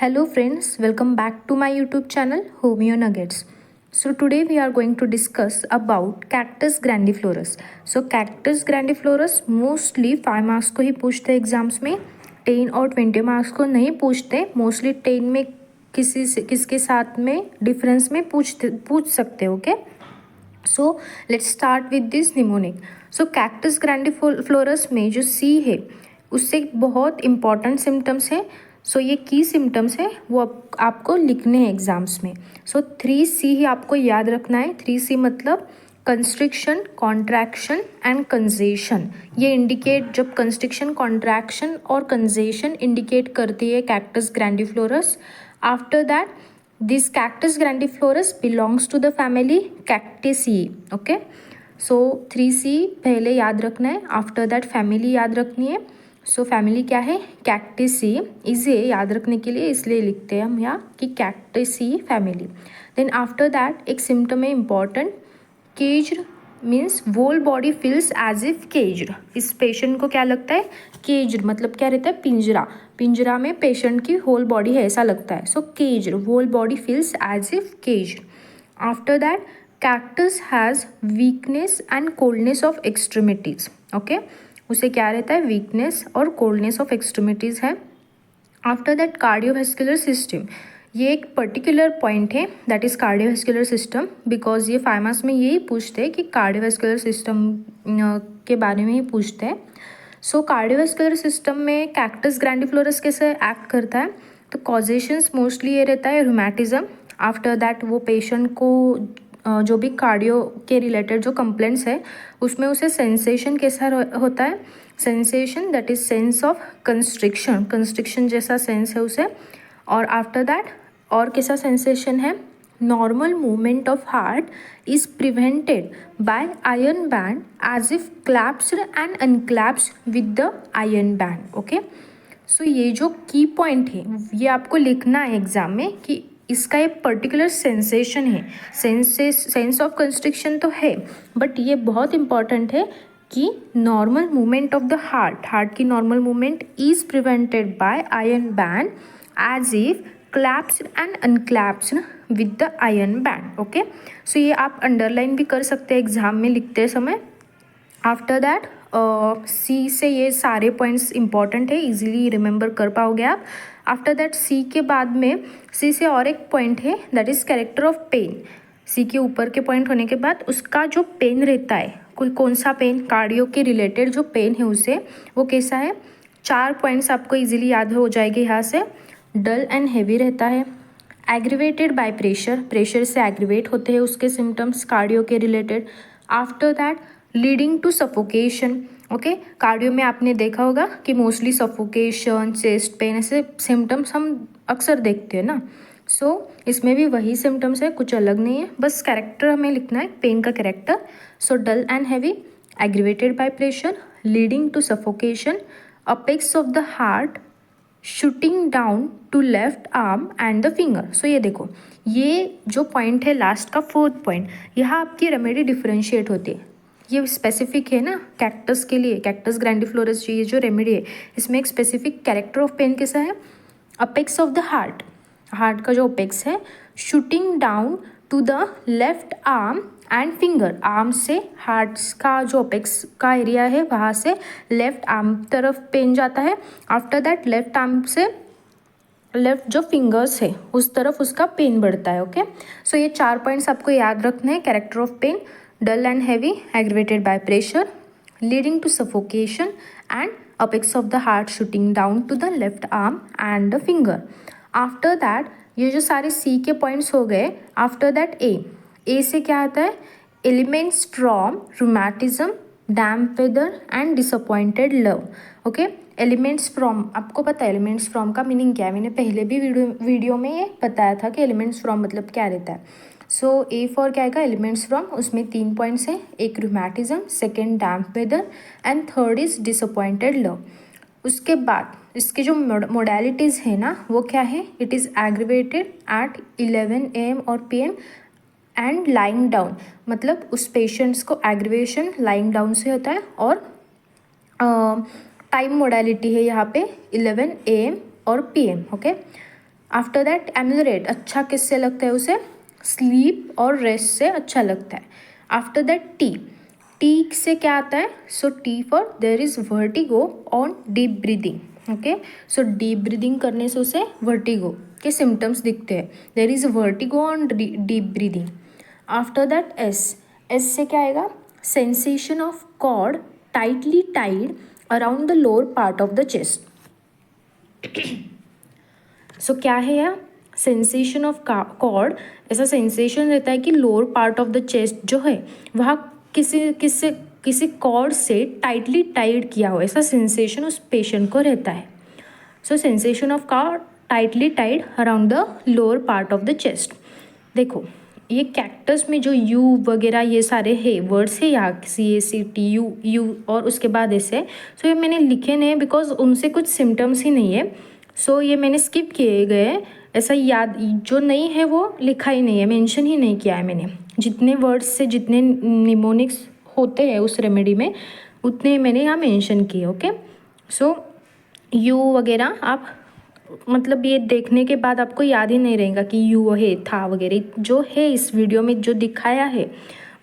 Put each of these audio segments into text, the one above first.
Hello friends, welcome back to my YouTube channel Homeo Nuggets. So today we are going to discuss about Cactus grandiflorus. So Cactus grandiflorus mostly 5 marks को ही पूछते हैं exams में, 10 और 20 marks को नहीं पूछते. Mostly 10 में किसके साथ में डिफरेंस में पूछ सकते हो. Okay, so let's start with this mnemonic. So cactus grandiflorus में जो सी है उससे बहुत इंपॉर्टेंट सिम्टम्स है. सो ये की सिम्टम्स है वो आपको लिखने हैं एग्जाम्स में. सो 3C ही आपको याद रखना है. 3C मतलब कंस्ट्रिक्शन, कॉन्ट्रैक्शन एंड कंजेशन. ये इंडिकेट, जब कंस्ट्रिक्शन, कॉन्ट्रैक्शन और कंजेशन इंडिकेट करती है cactus grandiflorus. After that this cactus grandiflorus belongs to the family cactaceae. Okay, so 3C पहले याद रखना है, आफ्टर दैट फैमिली याद रखनी है. सो फैमिली क्या है? कैक्टेसिए. इसे याद रखने के लिए इसलिए लिखते हैं हम यहाँ कि cactaceae family. Then after that एक सिम्टम है important, caged means whole body feels as if caged. इस पेशेंट को क्या लगता है? केज्ड मतलब क्या रहता है? पिंजरा. पिंजरा में पेशेंट की होल बॉडी है ऐसा लगता है. So caged, whole body feels as if caged. After that cactus has weakness and coldness of extremities. Okay, उसे क्या रहता है? वीकनेस और कोल्डनेस ऑफ एक्सट्रीमिटीज़ है. आफ्टर दैट कार्डियोवैस्कुलर सिस्टम, ये एक पर्टिकुलर पॉइंट है, that is cardiovascular system. Because ये 5 मार्क्स में यही पूछते हैं कि कार्डियोवैस्कुलर सिस्टम के बारे में ही पूछते हैं. सो कार्डियोवैस्कुलर सिस्टम में कैक्टस ग्रैंडिफ्लोरस कैसे एक्ट करता है? तो कॉजेशंस मोस्टली ये रहता है रूमेटिज्म. आफ्टर दैट वो पेशेंट को जो भी कार्डियो के रिलेटेड जो कंप्लेंट्स है उसमें उसे सेंसेशन कैसा होता है? Sensation that is sense of constriction, constriction जैसा सेंस है उसे. और आफ्टर दैट और कैसा सेंसेशन है? Normal movement of heart is prevented by iron band as if clasped and unclasped with the iron band. Okay, so ये जो की पॉइंट है ये आपको लिखना है एग्जाम में कि इसका एक पर्टिकुलर सेंसेशन है. सेंस ऑफ कंस्ट्रिक्शन तो है, बट ये बहुत इंपॉर्टेंट है कि normal movement of the heart की normal movement is prevented by iron band as if clasped and unclasped with the iron band. Okay, so ये आप अंडरलाइन भी कर सकते हैं एग्जाम में लिखते समय. आफ्टर दैट सी से ये सारे पॉइंट्स इंपॉर्टेंट है, इजीली रिमेंबर कर पाओगे आप. आफ्टर दैट सी के बाद में सी से और एक पॉइंट है, that is character of pain. C के ऊपर के पॉइंट होने के बाद उसका जो पेन रहता है, कोई कौन सा पेन, कार्डियो के रिलेटेड जो पेन है उसे वो कैसा है? 4 पॉइंट्स आपको इजीली याद हो जाएंगे यहाँ से. डल एंड हैवी रहता है, एग्रीवेटेड बाय प्रेशर, प्रेशर से एग्रीवेट होते हैं उसके सिम्टम्स कार्डियो के related. After that leading to suffocation. Okay, cardio में आपने देखा होगा कि मोस्टली सफोकेशन, चेस्ट पेन ऐसे सिम्टम्स हम अक्सर देखते हैं ना. सो इसमें भी वही सिम्टम्स है, कुछ अलग नहीं है, बस कैरेक्टर हमें लिखना है, पेन का character. So dull and heavy, aggravated by pressure, leading to suffocation, apex of the heart shooting down to left arm and the finger. So ये देखो, ये जो पॉइंट है लास्ट का 4th पॉइंट, यहाँ आपकी रेमेडी डिफरेंशिएट होती है. ये स्पेसिफिक है ना कैक्टस के लिए, कैक्टस ग्रैंडिफ्लोरस ये जो रेमेडी है इसमें एक स्पेसिफिक कैरेक्टर ऑफ पेन कैसा है? अपेक्स ऑफ द हार्ट का जो अपेक्स है shooting down to the left arm and finger. Arm से हार्ट का जो अपेक्स का एरिया है वहाँ से लेफ्ट आर्म तरफ पेन जाता है. आफ्टर दैट लेफ्ट आर्म से लेफ्ट जो फिंगर्स है उस तरफ उसका पेन बढ़ता है. ओके, सो ये 4 पॉइंट्स आपको याद रखने हैं. Character of pain, dull and heavy, aggravated by pressure, leading to suffocation and apex of the heart shooting down to the left arm and the finger. After that ये जो सारे C के points हो गए. आफ्टर दैट ए से क्या आता है? Elements from rheumatism, damp weather and disappointed love. Okay, elements from, आपको पता है एलिमेंट्स फ्रॉम का मीनिंग क्या है? मैंने पहले भी वीडियो में ये बताया था कि एलिमेंट्स फ्रॉम मतलब क्या रहता है. सो ए फॉर क्या आएगा? एलिमेंट्स फ्रॉम, उसमें 3 पॉइंट्स हैं, एक rheumatism, second damp weather and third is disappointed love. उसके बाद इसके जो मोडालिटीज़ है ना वो क्या है? It is aggravated at 11 AM और PM एंड लाइंग डाउन. मतलब उस पेशेंट्स को एग्रीवेशन लाइंग डाउन से होता है. और टाइम मोडालिटी है यहाँ पे 11 AM और PM. ओके, आफ्टर दैट एम्यूलरेट अच्छा किससे लगता है उसे, स्लीप और रेस्ट से अच्छा लगता है। आफ्टर दैट टी, टी से क्या आता है, so T for there is vertigo on deep breathing. Okay, so deep breathing करने से उसे वर्टिगो के सिम्टम्स दिखते हैं, there is vertigo on deep breathing. After that S, S से क्या आएगा, sensation of cord tightly tied around the lower part of the chest. So क्या है यह, सेंसेशन ऑफ कॉर्ड, ऐसा सेंसेशन रहता है कि lower part of the chest जो है वहाँ किसी कॉर्ड से टाइटली टाइड किया हो, ऐसा सेंसेशन उस पेशेंट को रहता है। So sensation of cord tightly tied around the lower part of the chest. देखो ये कैक्टस में जो यू वगैरह ये सारे है वर्ड्स है यहाँ, CACTU और उसके बाद ऐसे, सो ये मैंने लिखे नहीं बिकॉज उनसे कुछ सिम्टम्स ही नहीं है, सो ये मैंने स्किप किए गए। ऐसा याद जो नहीं है वो लिखा ही नहीं है, मेंशन ही नहीं किया है मैंने। जितने वर्ड्स से जितने निमोनिक्स होते हैं उस रेमेडी में उतने मैंने यहाँ मेंशन किए। ओके, सो यू वगैरह आप मतलब ये देखने के बाद आपको याद ही नहीं रहेगा कि यू है था वगैरह, जो है इस वीडियो में जो दिखाया है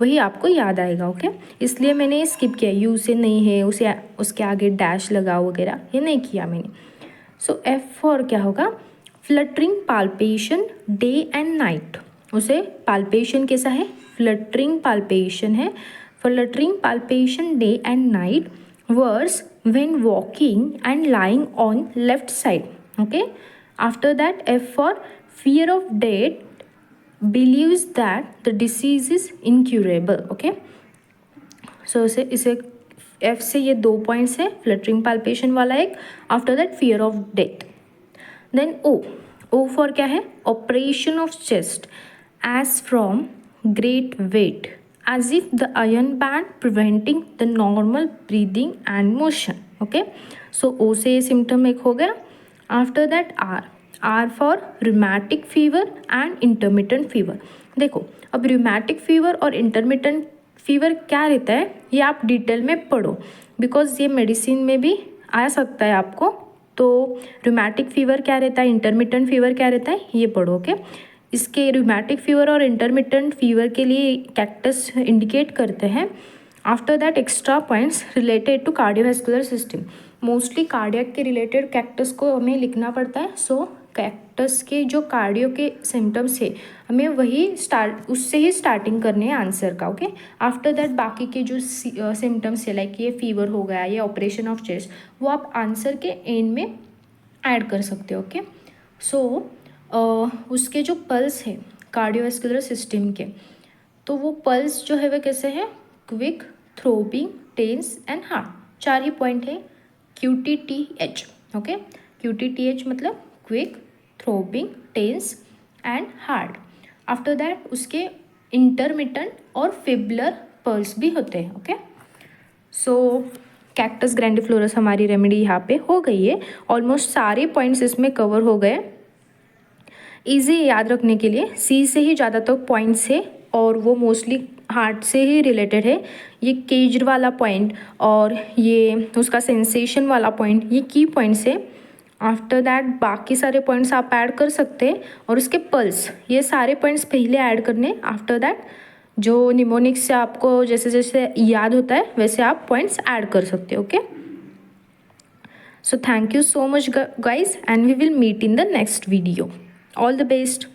वही आपको याद आएगा। ओके, इसलिए मैंने स्किप किया, यू से नहीं है उसे उसके आगे डैश लगा वगैरह ये नहीं किया मैंने। सो एफ फॉर क्या होगा, fluttering palpation day and night. उसे पाल्पेशन कैसा है, फ्लटरिंग पाल्पेशन है, fluttering palpation day and night, worse when walking and lying on left side. Okay, after that F for fear of death, believes that the disease is incurable. Okay, so इसे F से ये 2 points है, fluttering palpation वाला एक, after that fear of death. Then O for क्या है, operation of chest as from great weight as if the iron band preventing the normal breathing and motion. Okay, so O से ये symptom एक हो गया। After that R for rheumatic fever and intermittent fever। देखो अब rheumatic fever और intermittent fever क्या रहता है ये आप डिटेल में पढ़ो, बिकॉज ये मेडिसिन में भी आ सकता है आपको। तो rheumatic fever क्या रहता है, intermittent fever क्या रहता है ये पढ़ो। ओके, इसके रूमेटिक फीवर और इंटरमिटेंट फीवर के लिए कैक्टस इंडिकेट करते हैं। After that extra points related to cardiovascular system, mostly cardiac के रिलेटेड कैक्टस को हमें लिखना पड़ता है। सो कैक्टस के जो कार्डियो के सिम्टम्स है हमें वही उससे ही स्टार्टिंग करनी है आंसर का। ओके, आफ्टर दैट बाकी के जो सिम्टम्स है लाइक ये फीवर हो गया, ये ऑपरेशन ऑफ चेस्ट, वो आप आंसर के एंड में ऐड कर सकते हो। ओके, सो उसके जो पल्स है कार्डियोवैस्कुलर सिस्टम के, तो वो पल्स जो है वह कैसे है, quick, throbbing, tense and hard, 4 ही पॉइंट है QTTH। ओके, QTTH मतलब quick, throbbing, tense and hard. After that उसके इंटरमिटेंट और फिबुलर पल्स भी होते हैं। ओके, सो कैक्टस ग्रैंडिफ्लोरस हमारी रेमेडी यहाँ पे हो गई है, ऑलमोस्ट सारे पॉइंट्स इसमें कवर हो गए। ईजी याद रखने के लिए सी से ही ज़्यादा तो पॉइंट्स है और वो मोस्टली हार्ट से ही रिलेटेड है। ये केज वाला पॉइंट और ये उसका सेंसेशन वाला पॉइंट ये की पॉइंट्स है। आफ्टर दैट बाकी सारे पॉइंट्स आप ऐड कर सकते हैं और उसके पल्स ये सारे पॉइंट्स पहले ऐड करने, आफ्टर दैट जो निमोनिक्स से आपको जैसे जैसे याद होता है वैसे आप पॉइंट्स ऐड कर सकते हो। Okay, so thank you so much guys and we will meet in the next video. All the best.